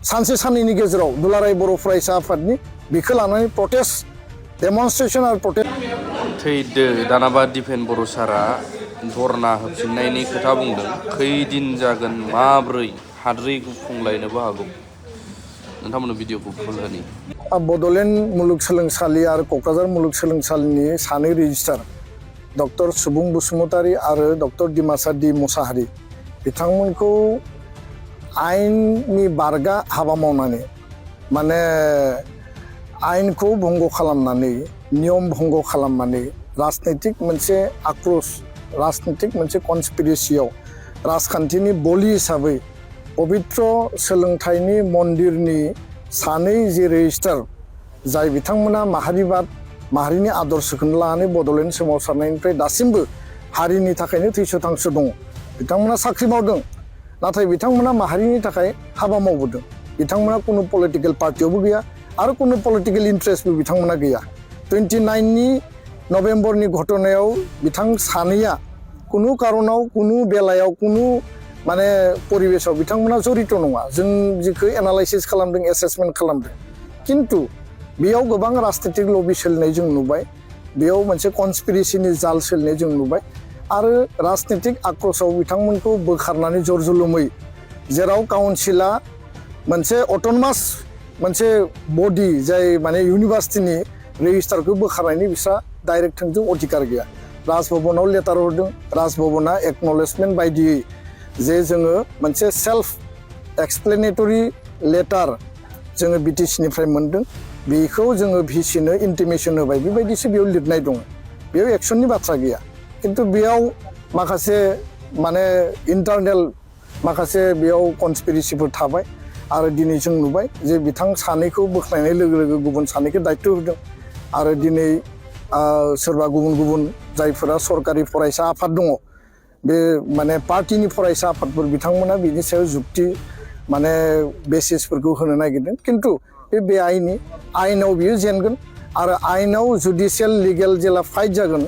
सानसे साननैनि गेजेराव दुलाराय बर' फरायसा आफादनि बेखौ लानानै प्रटेस्ट डेमनस्ट्रेशन आरो प्रटेस्ट थैदो दानाबा दिपेन बर' सारा धरना होफिननायनि खोथा बुंदों खैदिन जागोन माब्रै हाद्रि गुफुंलायनोबो हागौ नोंथांमोननो भिडिअखौ फुल होनि बड'लेण्ड मुलुगसोलोंसालि आरो क'क्राझार मुलुगसोलोंसालिनि सानै रेजिस्ट्रार डक्टर सुबुं बसुमतारी आरो डक्टर डिमासा डि मुसाहारि बिथांमोनखौ आयेननि बारगा हाबा मावनानै माने आयेनखौ भंग खालामनानै नियम भंग खालामनानै राजनैतिक मोनसे आक्रोश राजनैतिक मोनसे कनस्पिरेसियाव राजखान्थिनि बलि हिसाबै पबित्र सोलोंथाइनि मन्दिरनि सानै जे रेजिस्ट्रार जाय बिथांमोना माहारिबाद माहारिनि आदर्शखौनो लानानै बड'लेण्ड सोमावसारनायनिफ्राय दासिमबो हारिनि थाखायनो थैस' थांस' दङ बिथांमोना साख्रि मावदों नाथाय बिथांमोना माहारिनि थाखाय हाबा मावबोदों बिथांमोना कुनु पलिटिकेल पार्टियावबो गैया आरो कुनु पलिटिकेल इन्ट्रेस्टबो बिथांमोना गैया 29 नभेम्बरनि घटनायाव बिथां सानैया कुनु कारनाव कुनु बेलायाव कुनु माने परिबेशाव बिथांमोना जरित नङा जों जिखौ एनालाइसिस खालामदों एसेसमेन्ट खालामदों किन्तु बेयाव गोबां राजनैतिक लबि सोलिनाय जों नुबाय बेयाव मोनसे कनस्पिरेसिनि जाल सोलिनाय जों नुबाय आरो राजनैतिक आक्रोशआव बिथांमोनखौ बोखारनानै जरजुलुमै जेराव काउन्सिला मोनसे अट'नमास मोनसे बडि जाय माने इउनिभार्सिटिनि रेजिस्टारखौ बोखारनायनि बिस्रा डाइरेक्ट थोंजों अधिकार गैया राजभवनाव लेटार हरदों राजभवना एक्न'लेजमेन्ट बायदियै जे जोङो मोनसे सेल्फ एक्सप्लेनेटरि लेटार जोङो बिटिसिनिफ्राय मोन्दों बेखौ जोङो भिसिनो इन्टिमेसन होबाय बेबायदिसो बेयाव लिरनाय दङ बेयाव एक्सननि बाथ्रा गैया किन्तु बेयाव माखासे माने इन्टारनेल माखासे बेयाव कनस्पिरेसिफोर थाबाय आरो दिनै जों नुबाय जे बिथां सानैखौ बोख्लायनाय लोगो लोगो गुबुन सानैखौ दायित्व होदों आरो दिनै सोरबा गुबुन गुबुन जायफोरा सरकारि फरायसा आफाद दङ बे माने पार्टिनि फरायसा आफादफोर बिथांमोना बिनि सायाव जुक्ति माने बेसिसफोरखौ होनो नागिरदों किन्तु बे आयेनाव बियो जेनगोन आरो आयेनाव जुडिसियेल लिगेल जेला फाइट जागोन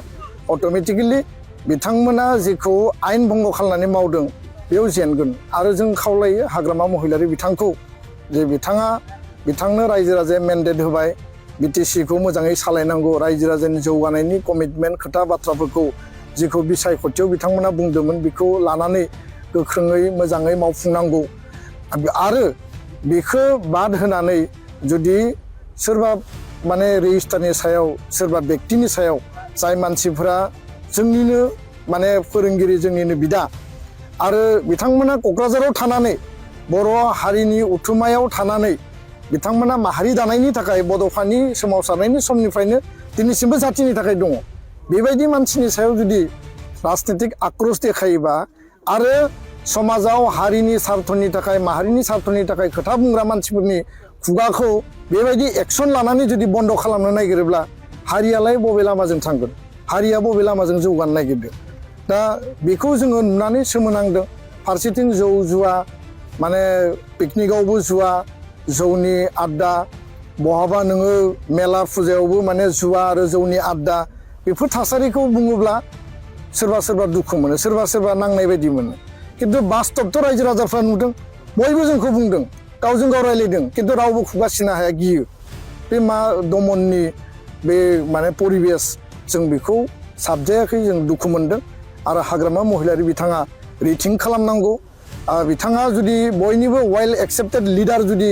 अट'मेटिकेलि बिथांमोना जेखौ आयेन भंग खालामनानै मावदों बेयाव जेनगोन आरो जों खावलायो हाग्रामा महिलारि बिथांखौ जे बिथांनो रायजो राजाया मेन्डेट होबाय बिटिसिखौ मोजाङै सालायनांगौ रायजो राजानि जौगानायनि कमिटमेन्ट खोथा बाथ्राफोरखौ जिखौ बिसायख'थियाव बिथांमोना बुंदोंमोन बेखौ लानानै गोख्रोङै मोजाङै मावफुंनांगौ आरो बेखौ बाद होनानै जुदि सोरबा माने रेजिस्टारनि सायाव सोरबा बेक्तिनि सायाव जाय मानसिफोरा जोंनिनो माने फोरोंगिरि जोंनिनो बिदा आरो बिथांमोना क'क्राझाराव थानानै बर' हारिनि उथुमायाव थानानै बिथांमोना माहारि दानायनि थाखाय बड'फानि सोमावसारनायनि समनिफ्रायनो दिनैसिमबो जाथिनि थाखाय दङ बेबायदि मानसिनि सायाव जुदि राजनैतिक आक्रोश देखायोबा आरो समाजाव हारिनि सार्थनि थाखाय माहारिनि सार्थनि थाखाय खोथा बुंग्रा मानसिफोरनि खुगाखौ बेबायदि एक्सन लानानै जुदि बन्द खालामनो नागिरोब्ला हारियालाय बबे लामाजों थांगोन हारिया बबे लामाजों जौगानो नागिरदों दा बेखौ जोङो नुनानै सोमोनांदों फारसेथिं जौ जुवा माने पिकनिकआवबो जुवा जौनि आड्डा बहाबा नोङो मेला फुजायावबो माने जुवा आरो जौनि आड्डा बेफोर थासारिखौ बुङोब्ला सोरबा सोरबा दुखु मोनो सोरबा सोरबा नांनाय बायदि मोनो किन्तु बास्तबथ' रायजो राजाफ्रा नुदों बयबो जोंखौ बुंदों गावजों गाव रायलायदों किन्तु रावबो खुगा सिनो हाया गियो बे मा दमननि बे माने परिबेस जों बेखौ साबजायाखै जों दुखु मोनदों आरो हाग्रामा महिलारि बिथाङा रिथिं खालामनांगौ बिथाङा जुदि बयनिबो वेल एक्सेप्टेड लिडार जुदि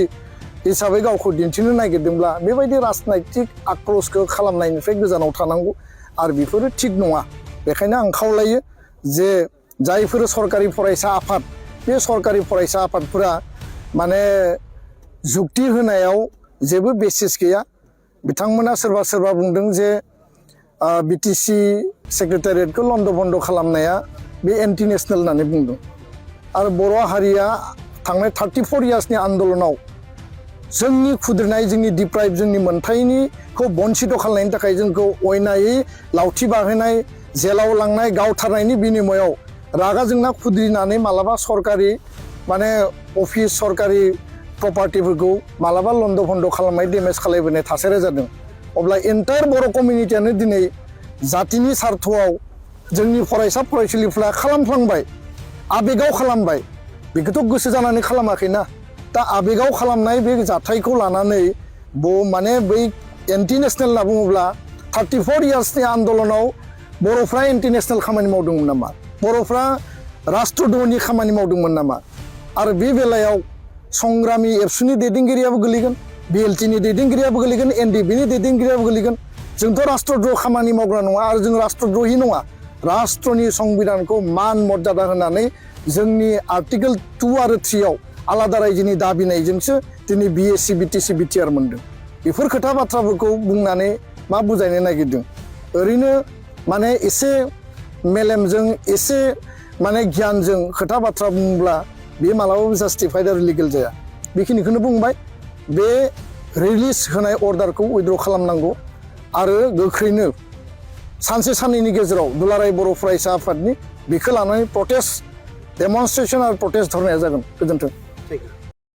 हिसाबै गावखौ दिन्थिनो नागिरदोंब्ला बेबायदि राजनैतिक आक्रोशखौ खालामनायनिफ्राय गोजानाव थानांगौ आरो बेफोरो थिग नङा बेखायनो आं खावलायो जे जायफोर सरकारि फरायसा आफाद बे सरकारि फरायसा आफादफोरा माने जुक्ति होनायाव जेबो बेसिस गैया बिथांमोना सोरबा सोरबा बुंदों जे बिटिसि सेक्रेटारियेटखौ लन्ड बन्द खालामनाया बे एन्टि नेसनेल होननानै बुंदों आरो बर' हारिया थांनाय 34 इयार्सनि आन्दलनाव जोंनि खुद्रिनाय जोंनि डिप्राइभ जोंनि मोन्थाइनिखौ बन्सित खालामनायनि थाखाय जोंखौ अयनायै लावथि बाहोनाय जेलाव लांनाय गावथारनायनि बिनिमयाव रागा जोंना खुद्रिनानै मालाबा सरकारि माने अफिस सरकारि प्रपार्टिफोरखौ मालाबा लन्ड बन्द खालामनाय डेमेज खालामबोनाय थासारिया जादों अब्ला एन्टायार बर' कमिउनिटियानो दिनै जातिनि सार्थआव जोंनि फरायसा फरायसुलिफ्रा खालामफ्लांबाय आबेगाव खालामबाय बेखौथ' गोसो जानानै खालामाखैना दा आबेगाव खालामनाय बे जाथायखौ लानानै माने बै एन्टि नेसनेल होनना बुङोब्ला 34 इयार्सनि आन्दलनाव बर'फ्रा एन्टि नेसनेल खामानि मावदोंमोन नामा बर'फ्रा राष्ट्रद्र'हनि खामानि मावदोंमोन नामा आरो बे बेलायाव संग्रामि एबसुनि दैदेनगिरियाबो गोलैगोन बिएलटिनि दैदेनगिरियाबो गोलैगोन एनडिबिनि दैदेनगिरियाबो गोलैगोन जोंथ' राष्ट्रद्र'ह खामानि मावग्रा नङा आरो जों राष्ट्रद्र'हि नङा राष्ट्रनि संबिधानखौ मान मर्यादा होनानै जोंनि आर्टिकेल 2 आरो 3 आव आलादा रायजोनि दाबिनायजोंसो दिनै बिएसि बिटिसि बिटिआर मोनदों बेफोर खोथा बाथ्राफोरखौ बुंनानै मा बुजायनो नागिरदों ओरैनो माने एसे मेलेमजों एसे माने गियानजों खोथा बाथ्रा बुंब्ला बे मालाबाबो जास्टिफाइड आरो लिगेल जाया बेखिनिखौनो बुंबाय बे रिलिज होनाय अर्डारखौ उइथड्र खालामनांगौ आरो गोख्रैनो सानसे साननैनि गेजेराव दुलाराय बर' फरायसा आफादनि बेखौ लानानै प्रटेस्ट डेमनस्ट्रेसन आरो प्रटेस्ट धरनाया जागोन गोजोन्थों